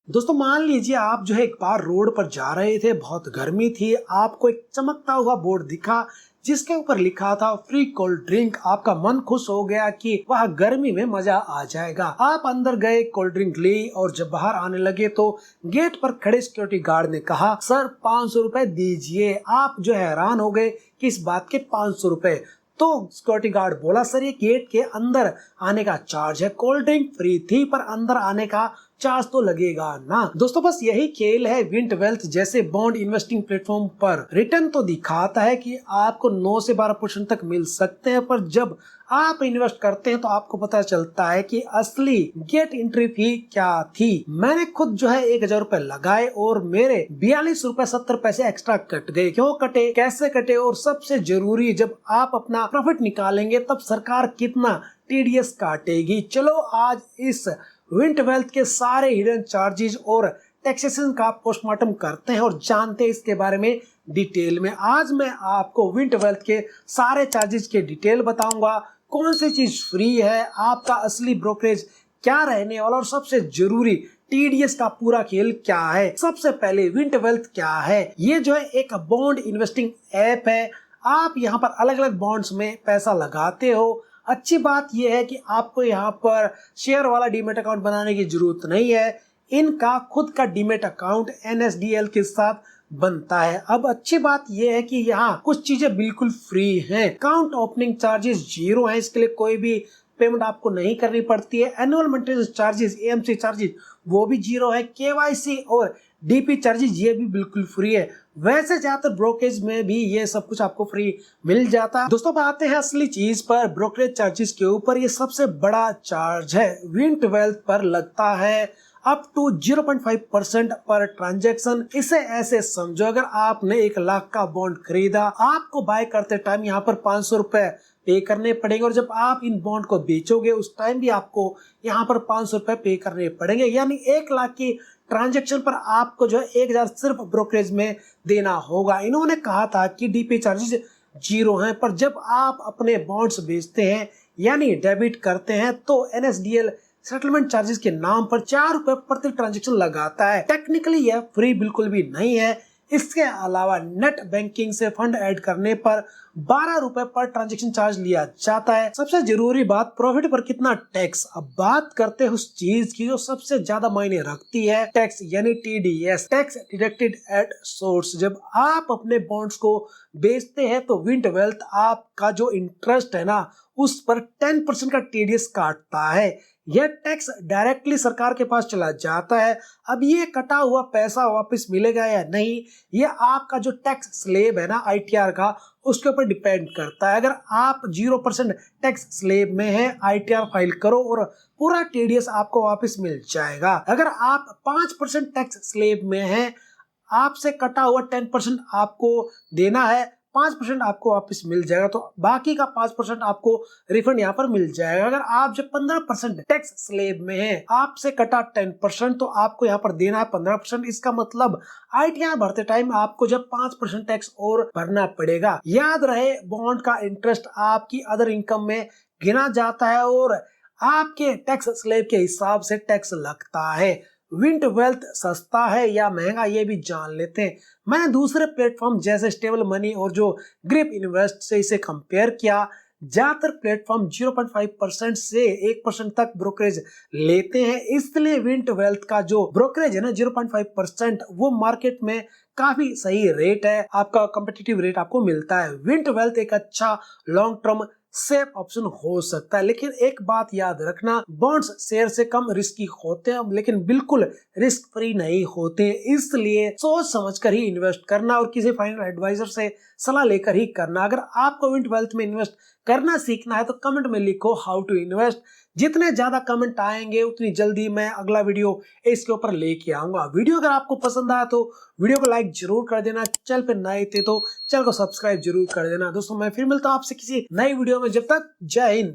दोस्तों मान लीजिए आप जो है एक बार रोड पर जा रहे थे, बहुत गर्मी थी, आपको एक चमकता हुआ बोर्ड दिखा जिसके ऊपर लिखा था फ्री कोल्ड ड्रिंक। आपका मन खुश हो गया कि वह गर्मी में मजा आ जाएगा। आप अंदर गए, कोल्ड ड्रिंक ली और जब बाहर आने लगे तो गेट पर खड़े सिक्योरिटी गार्ड ने कहा, सर 500 रुपए दीजिए। आप जो हैरान हो गए कि इस बात के 500 रुपए। तो सिक्योरिटी गार्ड बोला, सर ये गेट के अंदर आने का चार्ज है, कोल्ड ड्रिंक फ्री थी पर अंदर आने का चार्ज तो लगेगा ना। दोस्तों बस यही खेल है विंट वेल्थ जैसे बॉन्ड इन्वेस्टिंग प्लेटफॉर्म पर। रिटर्न तो दिखाता है कि आपको 9 से 12% तक मिल सकते हैं, पर जब आप इन्वेस्ट करते हैं तो आपको पता चलता है कि असली गेट एंट्री फी क्या थी। मैंने खुद जो है 1000 रुपए लगाए और मेरे 42 रुपए 70 पैसे एक्स्ट्रा कट गए। क्यों कटे, कैसे कटे, और सबसे जरूरी जब आप अपना प्रॉफिट निकालेंगे तब सरकार कितना टीडीएस काटेगी। चलो आज इस विंट वेल्थ के सारे हिडन चार्जेस और टैक्सेशन का पोस्टमार्टम करते हैं और जानते हैं इसके बारे में डिटेल में। आज मैं आपको विंट वेल्थ के सारे चार्जेस के डिटेल बताऊंगा, कौन सी चीज फ्री है, आपका असली ब्रोकरेज क्या रहने वाला, और सबसे जरूरी टीडीएस का पूरा खेल क्या है। सबसे पहले विंट वेल्थ क्या है। ये जो है एक बॉन्ड इन्वेस्टिंग ऐप है। आप यहाँ पर अलग अलग बॉन्ड्स में पैसा लगाते हो। अच्छी बात यह है कि आपको यहाँ पर शेयर वाला डीमेट अकाउंट बनाने की जरूरत नहीं है। इनका खुद का डीमेट अकाउंट एनएसडीएल के साथ बनता है। अब अच्छी बात यह है कि यहाँ कुछ चीजें बिल्कुल फ्री हैं। अकाउंट ओपनिंग चार्जेस 0 है, इसके लिए कोई भी पेमेंट आपको नहीं करनी पड़ती है। Annual maintenance charges, AMC charges वो भी 0 है। केवाईसी और डीपी चार्जेस ये भी बिल्कुल फ्री है। वैसे ज्यादातर ब्रोकरेज में भी ये सब कुछ आपको फ्री मिल जाता है। दोस्तों आते हैं असली चीज पर, ब्रोकरेज चार्जेस के ऊपर। ये सबसे बड़ा चार्ज है, विंट वेल्थ पर लगता है अप टू 0.5% पर ट्रांजैक्शन। इसे ऐसे समझो, अगर आपने 1 लाख का बॉन्ड खरीदा, आपको बाय करते टाइम यहाँ पर 500 रुपए पे करने पड़ेंगे, और जब आप इन बॉन्ड को बेचोगे उस टाइम भी आपको यहाँ पर 500 रुपए पे करने पड़ेंगे। यानी 1 लाख की ट्रांजैक्शन पर आपको जो है 1000 सिर्फ ब्रोकरेज में देना होगा। इन्होंने कहा था कि डीपी चार्जेस 0 हैं, पर जब आप अपने बॉन्ड्स बेचते हैं यानी डेबिट करते हैं तो एनएसडीएल सेटलमेंट चार्जेस के नाम पर 4 रुपए प्रति ट्रांजैक्शन लगाता है। टेक्निकली यह फ्री बिल्कुल भी नहीं है। इसके अलावा नेट बैंकिंग से फंड ऐड करने पर 12 रुपए पर ट्रांजैक्शन चार्ज लिया जाता है। सबसे जरूरी बात, प्रॉफिट पर कितना टैक्स। अब बात करते हैं उस चीज की जो सबसे ज्यादा मायने रखती है, टैक्स यानी TDS, tax deducted at source. जब आप अपने बॉन्ड्स को बेचते हैं तो विंट वेल्थ आपका जो इंटरेस्ट है ना उस पर 10% का टीडीएस काटता है। यह टैक्स डायरेक्टली सरकार के पास चला जाता है। अब ये कटा हुआ पैसा वापस मिलेगा या नहीं, ये आपका जो टैक्स स्लेब है ना आईटीआर का, उसके ऊपर डिपेंड करता है। अगर आप 0% टैक्स स्लेब में है, आईटीआर फाइल करो और पूरा टीडीएस आपको वापस मिल जाएगा। अगर आप 5% टैक्स स्लेब में है, आपसे कटा हुआ 10% आपको देना है, 5% आपको वापस मिल जाएगा, तो बाकी का 5% आपको रिफंड यहाँ पर मिल जाएगा। अगर आप जब 15% टैक्स स्लेब में है, आपसे कटा 10%, तो आपको यहाँ पर देना है 15%। इसका मतलब आईटीआर भरते टाइम आपको जब 5% टैक्स और भरना पड़ेगा। याद रहे, बॉन्ड का इंटरेस्ट आपकी अदर इनकम में गिना जाता है और आपके टैक्स स्लेब के हिसाब से टैक्स लगता है। विंट वेल्थ सस्ता है या महंगा ये भी जान लेते हैं। मैंने दूसरे प्लेटफॉर्म जैसे स्टेबल मनी और जो ग्रिप इन्वेस्ट से इसे कंपेयर किया। ज्यादातर प्लेटफॉर्म 0.5% से 1% तक ब्रोकरेज लेते हैं, इसलिए विंट वेल्थ का जो ब्रोकरेज है ना 0.5%, वो मार्केट में काफी सही रेट है। आपका कॉम्पिटिटिव रेट आपको मिलता है। विंट वेल्थ एक अच्छा लॉन्ग टर्म सेफ ऑप्शन हो सकता है, लेकिन एक बात याद रखना, बॉन्ड्स शेयर से कम रिस्की होते हैं लेकिन बिल्कुल रिस्क फ्री नहीं होते। इसलिए सोच समझकर ही इन्वेस्ट करना और किसी फाइनेंशियल एडवाइजर से सलाह लेकर ही करना। अगर आपको विंट वेल्थ में इन्वेस्ट करना सीखना है तो कमेंट में लिखो हाउ टू इन्वेस्ट। जितने ज्यादा कमेंट आएंगे उतनी जल्दी मैं अगला वीडियो इसके ऊपर लेके आऊंगा। वीडियो अगर आपको पसंद आया तो वीडियो को लाइक जरूर कर देना। चैनल पे नए थे तो चैनल को सब्सक्राइब जरूर कर देना। दोस्तों मैं फिर मिलता हूं आपसे किसी नई वीडियो में, जब तक जय हिंद।